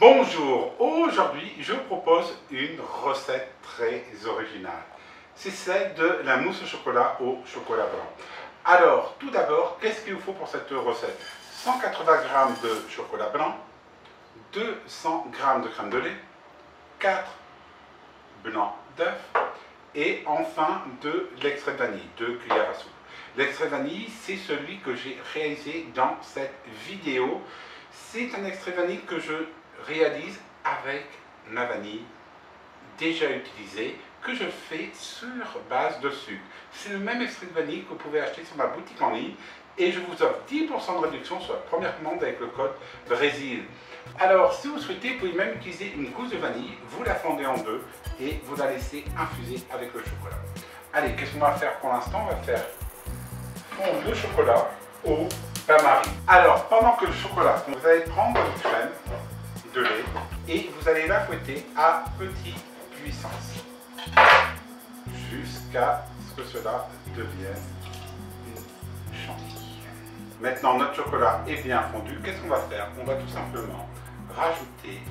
Bonjour, aujourd'hui je vous propose une recette très originale. C'est celle de la mousse au chocolat blanc. Alors, tout d'abord, qu'est-ce qu'il vous faut pour cette recette? 180 g de chocolat blanc, 200 g de crème de lait, 4 blancs d'œufs et enfin de l'extrait de vanille, 2 cuillères à soupe. L'extrait de vanille, c'est celui que j'ai réalisé dans cette vidéo. C'est un extrait de vanille que je réalise avec la vanille déjà utilisée que je fais sur base de sucre. C'est le même extrait de vanille que vous pouvez acheter sur ma boutique en ligne et je vous offre 10% de réduction sur la première commande avec le code Brésil. Alors si vous souhaitez, vous pouvez même utiliser une gousse de vanille, vous la fondez en deux et vous la laissez infuser avec le chocolat. Allez, qu'est-ce qu'on va faire pour l'instant? On va faire fondre le chocolat au bain-marie. Alors, pendant que le chocolat, vous allez prendre votre crème de lait et vous allez la fouetter à petite puissance jusqu'à ce que cela devienne une chantilly. Maintenant, notre chocolat est bien fondu. Qu'est-ce qu'on va faire? On va tout simplement rajouter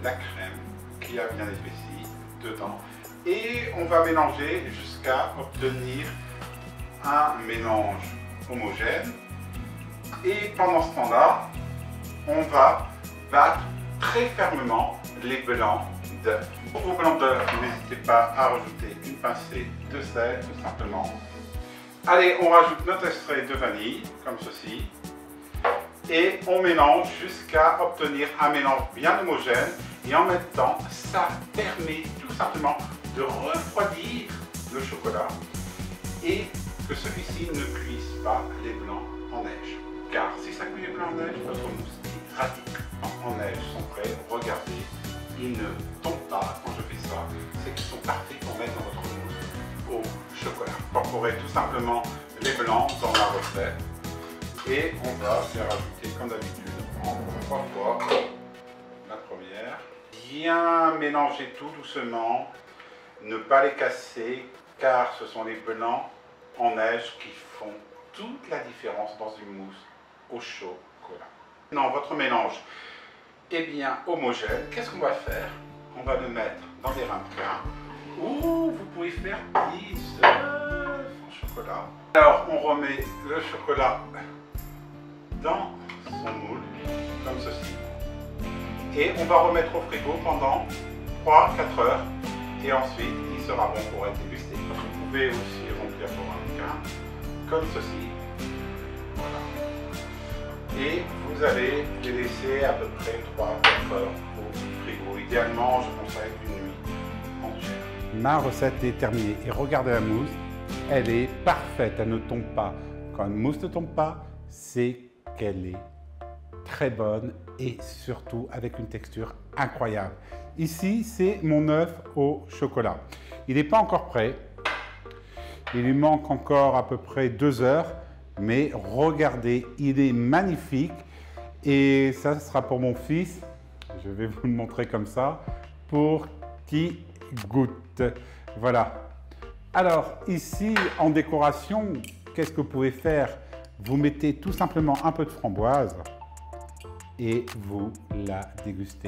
la crème qui a bien épaissi dedans et on va mélanger jusqu'à obtenir un mélange homogène. Et pendant ce temps-là, on va battre très fermement les blancs d'œufs. Pour vos blancs d'œufs, n'hésitez pas à rajouter une pincée de sel, tout simplement. Allez, on rajoute notre extrait de vanille, comme ceci. Et on mélange jusqu'à obtenir un mélange bien homogène. Et en même temps, ça permet tout simplement de refroidir le chocolat et que celui-ci ne cuise pas les blancs en neige. Car si ça cuit les blancs en neige, votre mousse en neige sont prêts. Regardez, ils ne tombent pas quand je fais ça. C'est qu'ils sont parfaits pour mettre dans votre mousse au chocolat. Incorporez tout simplement les blancs dans la recette et on va les rajouter comme d'habitude en 3 fois. La première. Bien mélanger tout doucement, ne pas les casser car ce sont les blancs en neige qui font toute la différence dans une mousse au chocolat. Non, votre mélange est bien homogène. Qu'est-ce qu'on va faire? On va le mettre dans des ramequins ou vous pouvez faire des œufs en chocolat. Alors, on remet le chocolat dans son moule, comme ceci. Et on va remettre au frigo pendant 3-4 heures. Et ensuite, il sera bon pour être dégusté. Vous pouvez aussi remplir vos ramequins, comme ceci. Voilà. Et vous allez les laisser à peu près 3-4 heures au frigo. Idéalement, je conseille une nuit entière. Ma recette est terminée et regardez la mousse, elle est parfaite, elle ne tombe pas. Quand une mousse ne tombe pas, c'est qu'elle est très bonne et surtout avec une texture incroyable. Ici, c'est mon œuf au chocolat. Il n'est pas encore prêt. Il lui manque encore à peu près 2 heures. Mais regardez, il est magnifique et ça ce sera pour mon fils, je vais vous le montrer comme ça, pour qu'il goûte. Voilà. Alors ici en décoration, qu'est-ce que vous pouvez faire? Vous mettez tout simplement un peu de framboise et vous la dégustez.